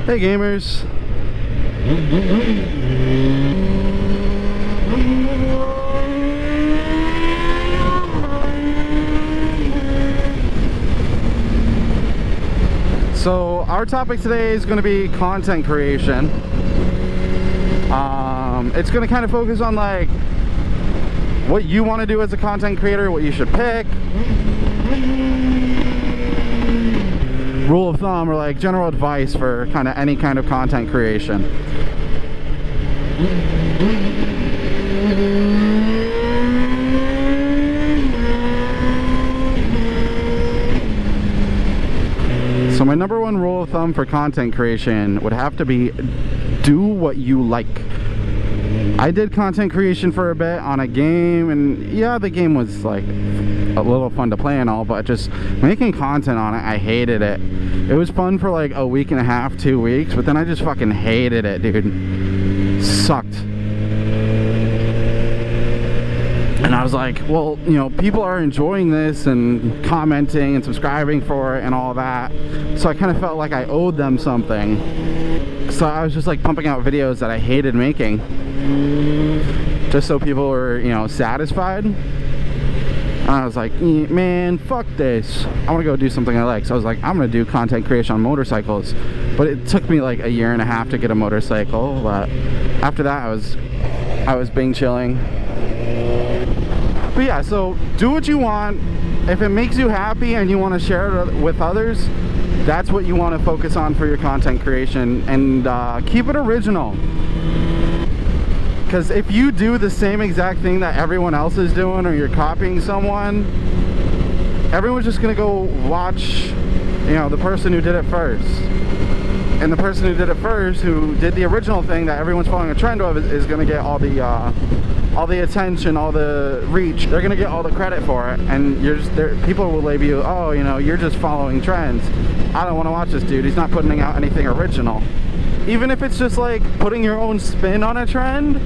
Hey gamers. So our topic today is going to be content creation. It's going to kind of focus on like what you want to do as a content creator, what you should pick, rule of thumb, or like general advice for kind of any kind of content creation. So my number one rule of thumb for content creation would have to be do what you like. I did content creation for a bit on a game, and yeah, the game was like a little fun to play and all, but just making content on it, I hated it. It was fun for like a week and a half, 2 weeks, but then I just fucking hated it, dude. Sucked. And I was like, well, you know, people are enjoying this and commenting and subscribing for it and all that, so I kind of felt like I owed them something. So I was just like pumping out videos that I hated making, just so people were, you know, satisfied. And I was like, man, fuck this. I want to go do something I like. So I was like, I'm going to do content creation on motorcycles. But it took me like a year and a half to get a motorcycle. But after that, I was Bing chilling. But yeah, so do what you want. If it makes you happy and you want to share it with others, that's what you want to focus on for your content creation. And keep it original. Because if you do the same exact thing that everyone else is doing, or you're copying someone, everyone's just going to go watch, you know, the person who did it first. And the person who did it first, who did the original thing that everyone's following a trend of, is going to get all the attention, all the reach. They're going to get all the credit for it. And you're just there. People will label you, oh, you know, you're just following trends. I don't want to watch this dude. He's not putting out anything original. Even if it's just like putting your own spin on a trend,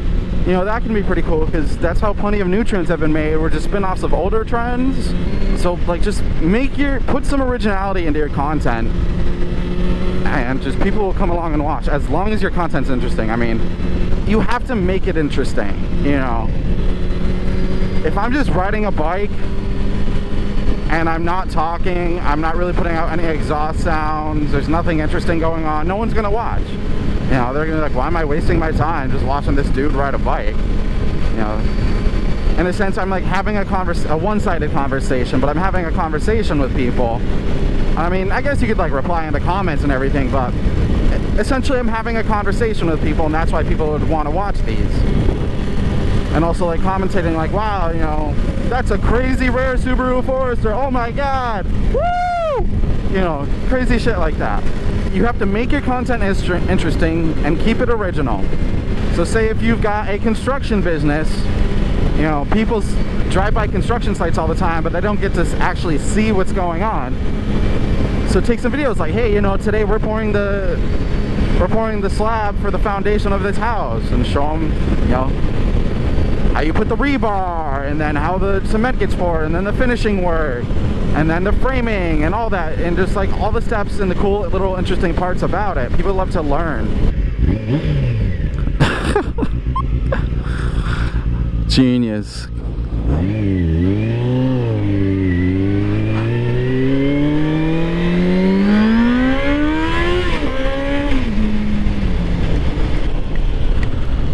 you know, that can be pretty cool, because that's how plenty of new trends have been made, were just spin-offs of older trends. So like, just put some originality into your content, and just people will come along and watch, as long as your content's interesting. I mean, you have to make it interesting, you know. If I'm just riding a bike and I'm not talking, I'm not really putting out any exhaust sounds, there's nothing interesting going on, no one's gonna watch. You know, they're gonna be like, why am I wasting my time just watching this dude ride a bike? You know, in a sense, I'm like having a one-sided conversation, but I'm having a conversation with people. I mean, I guess you could like reply in the comments and everything, but essentially I'm having a conversation with people, and that's why people would want to watch these. And also like commentating like, wow, you know, that's a crazy rare Subaru Forester, oh my god, woo! You know, crazy shit like that. You have to make your content interesting and keep it original. So say if you've got a construction business, you know, people drive by construction sites all the time, but they don't get to actually see what's going on. So take some videos like, hey, you know, today we're pouring the slab for the foundation of this house, and show them, you know, how you put the rebar, and then how the cement gets poured, and then the finishing work, and then the framing and all that, and just like all the steps and the cool little interesting parts about it. People love to learn. Genius.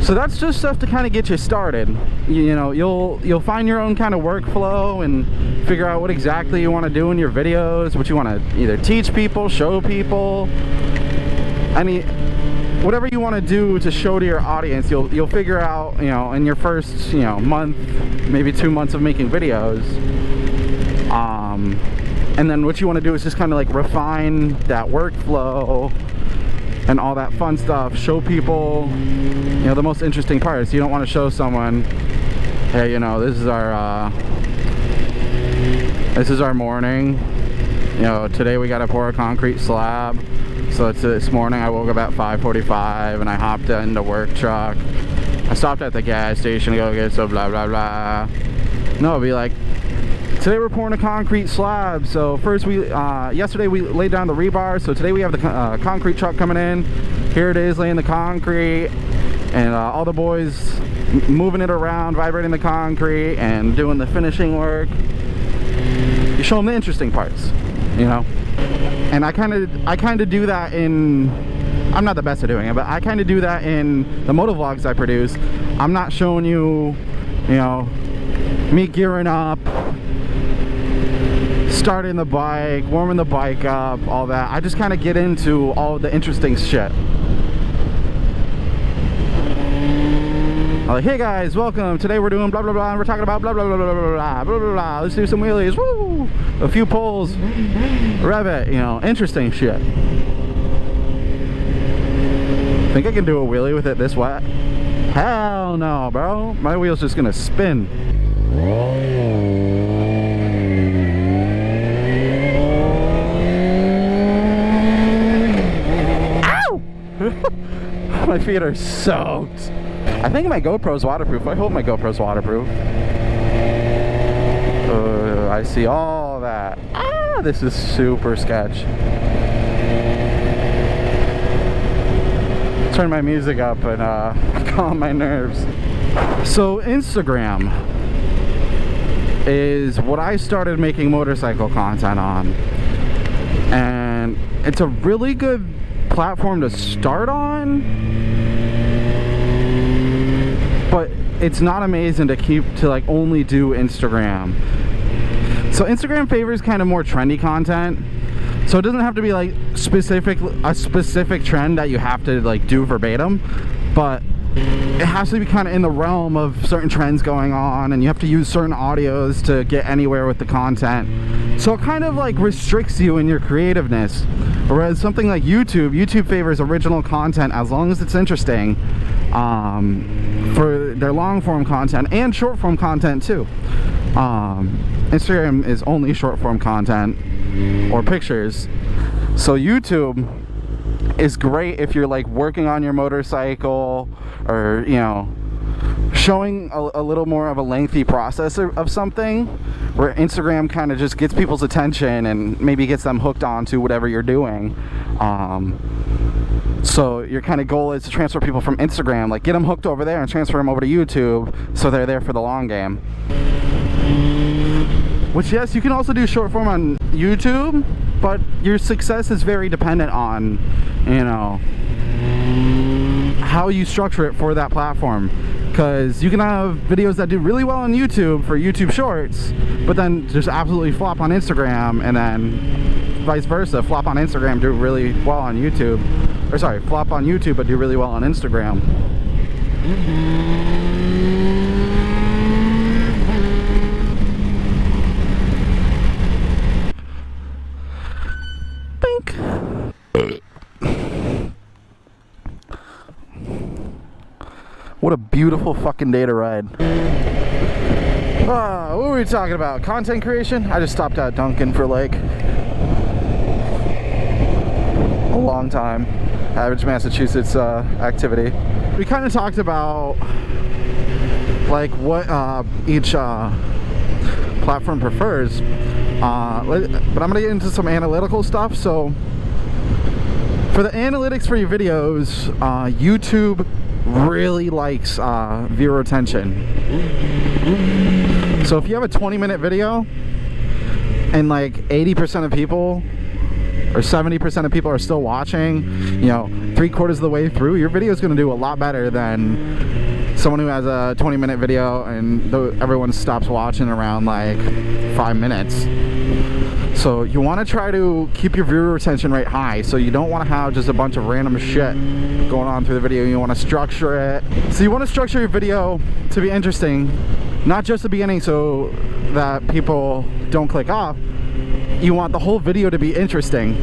So that's just stuff to kind of get you started. You know, you'll find your own kind of workflow and figure out what exactly you want to do in your videos, what you want to either teach people, show people, whatever you want to do to show to your audience. You'll figure out, you know, in your first, you know, month, maybe 2 months of making videos. And then what you want to do is just kind of like refine that workflow and all that fun stuff. Show people, you know, the most interesting parts. You don't want to show someone, hey, you know, this is our morning. You know, today we got to pour a concrete slab. So this morning I woke up at 5:45 and I hopped in the work truck. I stopped at the gas station to go get some blah blah blah. No, it'd be like, Today we're pouring a concrete slab. So first yesterday we laid down the rebar. So today we have the concrete truck coming in. Here it is, laying the concrete, and all the boys moving it around, vibrating the concrete, and doing the finishing work. You show them the interesting parts, you know. And I kind of do that in. I'm not the best at doing it, but I kind of do that in the motovlogs I produce. I'm not showing you, you know, me gearing up, starting the bike, warming the bike up, all that. I just kind of get into all the interesting shit. I'm like, hey guys, welcome. Today we're doing blah blah blah, and we're talking about blah blah blah blah blah blah blah blah blah. Let's do some wheelies, woo! A few pulls, rev it, you know, interesting shit. Think I can do a wheelie with it this wet? Hell no, bro. My wheel's just gonna spin. Ow! My feet are soaked. I think my GoPro's waterproof. I hope my GoPro's waterproof. I see all that. Ah, this is super sketch. Turn my music up and calm my nerves. So Instagram is what I started making motorcycle content on, and it's a really good platform to start on, but it's not amazing to keep to like only do Instagram. So Instagram favors kind of more trendy content. So it doesn't have to be like a specific trend that you have to like do verbatim, but it has to be kind of in the realm of certain trends going on, and you have to use certain audios to get anywhere with the content. So it kind of like restricts you in your creativeness. Whereas something like YouTube favors original content as long as it's interesting, for their long form content and short form content too. Instagram is only short form content or pictures. So YouTube is great if you're like working on your motorcycle, or you know, showing a little more of a lengthy process of something, where Instagram kind of just gets people's attention and maybe gets them hooked onto whatever you're doing. So your kind of goal is to transfer people from Instagram, like get them hooked over there and transfer them over to YouTube so they're there for the long game. Which, yes, you can also do short form on YouTube, but your success is very dependent on, you know, how you structure it for that platform. Because you can have videos that do really well on YouTube for YouTube Shorts, but then just absolutely flop on Instagram, and then vice versa, flop on Instagram, do really well on YouTube. Or sorry, flop on YouTube, but do really well on Instagram. What a beautiful fucking day to ride. What were we talking about? Content creation? I just stopped at Dunkin' for like a long time. Average Massachusetts activity. We kind of talked about like what each platform prefers, but I'm gonna get into some analytical stuff. So for the analytics for your videos, YouTube really likes viewer retention. So if you have a 20-minute video and like 80% of people or 70% of people are still watching, you know, 3/4 of the way through, your video is going to do a lot better than someone who has a 20-minute video and everyone stops watching around like 5 minutes. So you want to try to keep your viewer retention rate high. So you don't want to have just a bunch of random shit going on through the video. You want to structure it. So you want to structure your video to be interesting, not just the beginning so that people don't click off. You want the whole video to be interesting.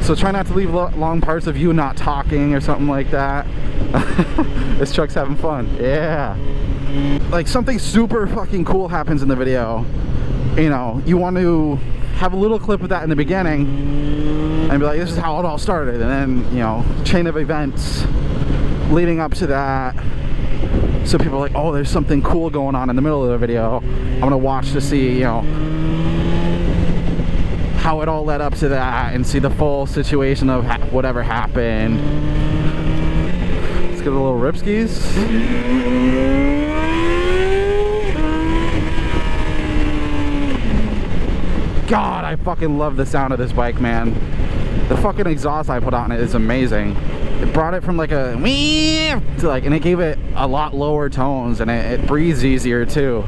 So try not to leave long parts of you not talking or something like that. This truck's having fun. Yeah. Like something super fucking cool happens in the video. You know, you want to have a little clip of that in the beginning and be like, this is how it all started. And then, you know, chain of events leading up to that. So people are like, oh, there's something cool going on in the middle of the video. I'm gonna watch to see, you know, how it all led up to that and see the full situation of whatever happened. Let's get a little ripskis. God, I fucking love the sound of this bike, man. The fucking exhaust I put on it is amazing. It brought it from like a to like, and it gave it a lot lower tones, and it breathes easier too.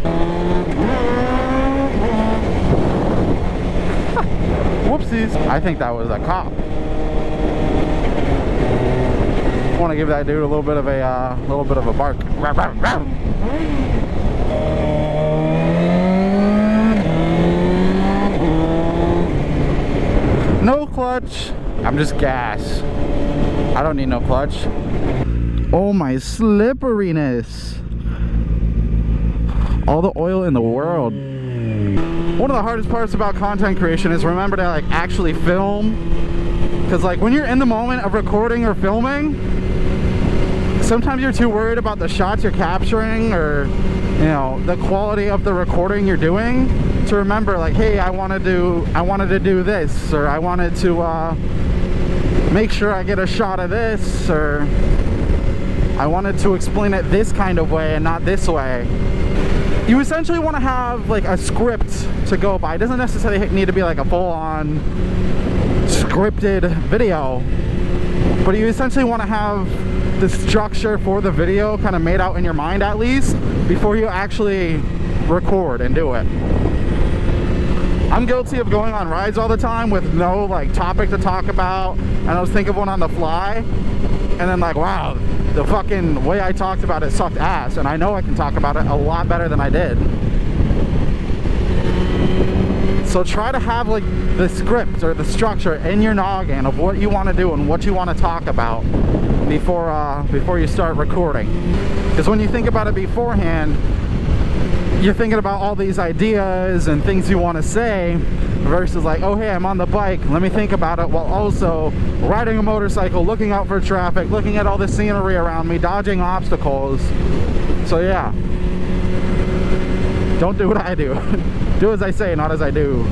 Whoopsies. I think that was a cop. I want to give that dude a little bit of a bark. No clutch. I'm just gas. I don't need no clutch. Oh, my slipperiness. All the oil in the world. One of the hardest parts about content creation is remember to like actually film, because like when you're in the moment of recording or filming, sometimes you're too worried about the shots you're capturing or, you know, the quality of the recording you're doing to remember like, hey, I wanted to do this, or I wanted to make sure I get a shot of this, or I wanted to explain it this kind of way and not this way. You essentially want to have like a script to go by. It doesn't necessarily need to be like a full-on scripted video, but you essentially want to have the structure for the video kind of made out in your mind at least before you actually record and do it. I'm guilty of going on rides all the time with no like topic to talk about, and I was thinking of one on the fly, and then like, wow, the fucking way I talked about it sucked ass, and I know I can talk about it a lot better than I did. So try to have like the script or the structure in your noggin of what you want to do and what you want to talk about before you start recording. Because when you think about it beforehand, you're thinking about all these ideas and things you want to say versus like, oh hey, I'm on the bike, let me think about it while also riding a motorcycle, looking out for traffic, looking at all the scenery around me, dodging obstacles. So yeah, don't do what I do. Do as I say, not as I do.